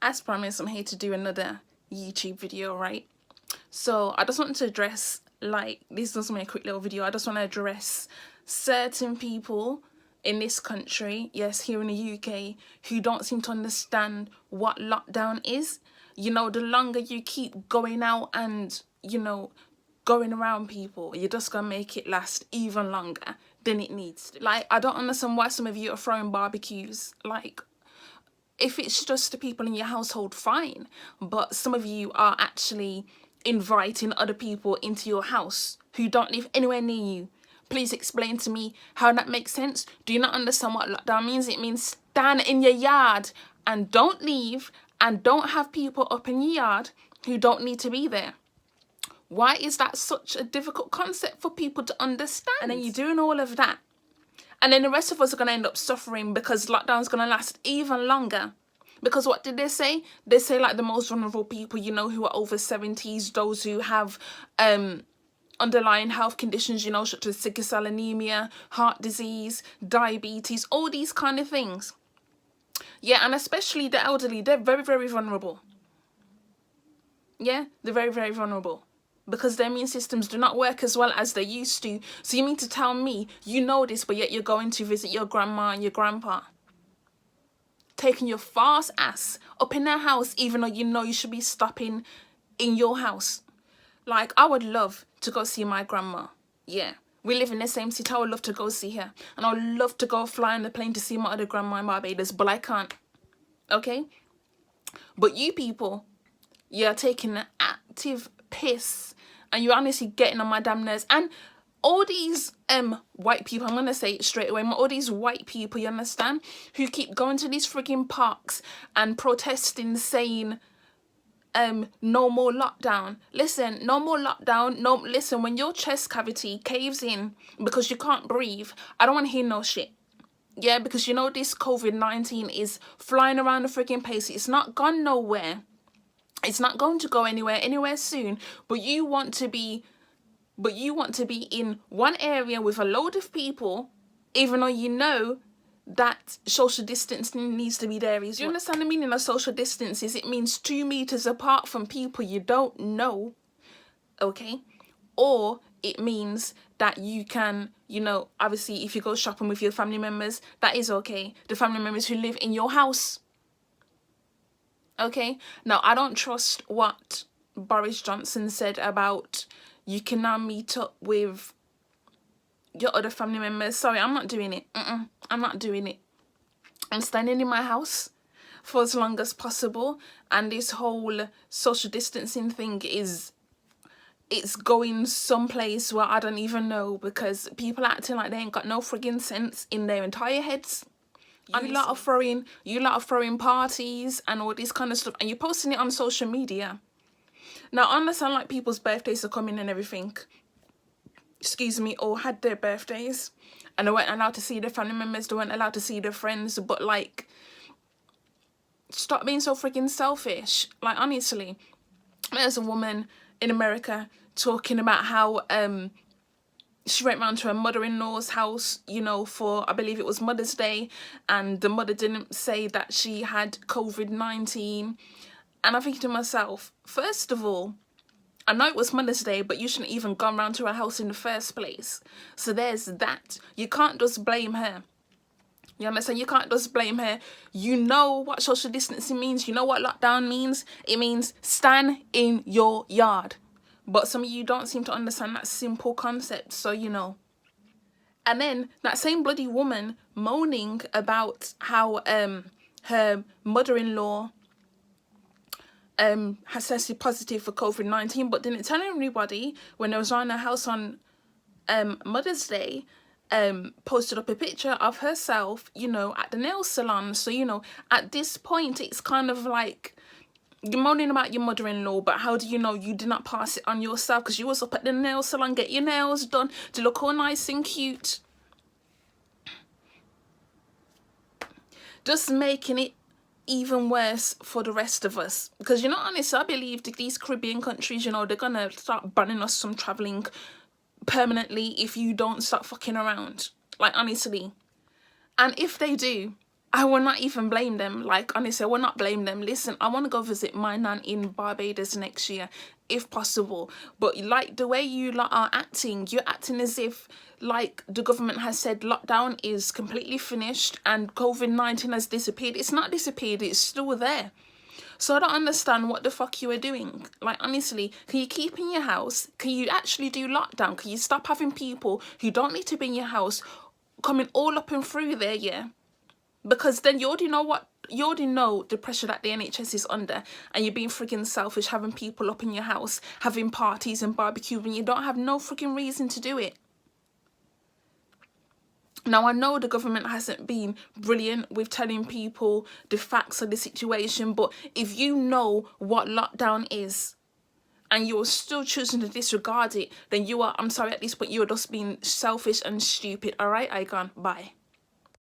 as promised, I'm here to do another YouTube video, right? So I just want to address, like, this is just my quick little video. I just want to address certain people in this country, yes, here in the UK, who don't seem to understand what lockdown is. You know, the longer you keep going out and, you know, going around people, you're just gonna make it last even longer than it needs to. Like, I don't understand why some of you are throwing barbecues. Like, if it's just the people in your household, fine, but some of you are actually inviting other people into your house who don't live anywhere near you. Please explain to me how that makes sense. Do you not understand what lockdown means? It means stand in your yard and don't leave, and don't have people up in your yard who don't need to be there. Why is that such a difficult concept for people to understand? And then you're doing all of that, and then the rest of us are going to end up suffering because lockdown's going to last even longer. Because what did they say? They say, like, the most vulnerable people, you know, who are over 70s, those who have underlying health conditions, you know, such as sickle cell anemia, heart disease, diabetes, all these kind of things. Yeah, and especially the elderly, they're very, very vulnerable. Yeah, they're very, very vulnerable, because their immune systems do not work as well as they used to. So you mean to tell me you know this, but yet you're going to visit your grandma and your grandpa, taking your fast ass up in their house, even though you know you should be stopping in your house? Like, I would love to go see my grandma. Yeah, we live in the same city. I would love to go see her, and I would love to go fly on the plane to see my other grandma in Barbados, but I can't. Okay? But you people, you're taking an active piss, and you're honestly getting on my damn nerves. And all these white people, I'm gonna say it straight away, all these white people, you understand, who keep going to these frigging parks and protesting, saying no more lockdown. Listen, no more lockdown. No, listen, when your chest cavity caves in because you can't breathe, I don't want to hear no shit. Yeah, because you know this COVID-19 is flying around the freaking place. It's not gone nowhere. It's not going to go anywhere soon. But you want to be in one area with a load of people, even though you know that social distancing needs to be there. Do you understand the meaning of social distances? It means 2 meters apart from people you don't know, okay? Or it means that you can, you know, obviously if you go shopping with your family members, that is okay. The family members who live in your house. Okay? Now, I don't trust what Boris Johnson said about you can now meet up with your other family members. Sorry, I'm not doing it. I'm not doing it. I'm standing in my house for as long as possible, and this whole social distancing thing it's going someplace where I don't even know, because people are acting like they ain't got no friggin' sense in their entire heads. You lot are throwing parties and all this kind of stuff, and you're posting it on social media. Now, I understand, like, people's birthdays are coming and everything, excuse me, or had their birthdays, and they weren't allowed to see their family members, they weren't allowed to see their friends, but, like, stop being so freaking selfish. Like, honestly, there's a woman in America talking about how she went round to her mother-in-law's house, you know, for, I believe it was Mother's Day, and the mother didn't say that she had COVID-19, and I'm thinking to myself, first of all, I know it was Mother's Day, but you shouldn't even gone round to her house in the first place. So there's that. You can't just blame her. You understand? You can't just blame her. You know what social distancing means. You know what lockdown means. It means stand in your yard. But some of you don't seem to understand that simple concept. So, you know. And then that same bloody woman moaning about how her mother-in-law has tested positive for COVID-19, but didn't tell anybody when they was around her house on Mother's Day. Posted up a picture of herself, you know, at the nail salon. So, you know, at this point, it's kind of like you're moaning about your mother-in-law, but how do you know you did not pass it on yourself? Because you was up at the nail salon, get your nails done to look all nice and cute. Just making it even worse for the rest of us. Because, you know, honestly, I believe that these Caribbean countries, you know, they're gonna start banning us from traveling permanently if you don't stop fucking around. Like, honestly. And if they do, I will not even blame them. Like, honestly, I will not blame them. Listen, I want to go visit my nan in Barbados next year, if possible. But like the way you lot are acting, you're acting as if like the government has said lockdown is completely finished and COVID-19 has disappeared. It's not disappeared, it's still there. So I don't understand what the fuck you are doing. Like, honestly, can you keep in your house? Can you actually do lockdown? Can you stop having people who don't need to be in your house coming all up and through there, yeah? Because then you already know you already know the pressure that the NHS is under, and you're being freaking selfish, having people up in your house, having parties and barbecue when you don't have no freaking reason to do it. Now, I know the government hasn't been brilliant with telling people the facts of the situation, but if you know what lockdown is and you're still choosing to disregard it, then you are, I'm sorry, at this point, you're just being selfish and stupid. All right, I gone. Bye.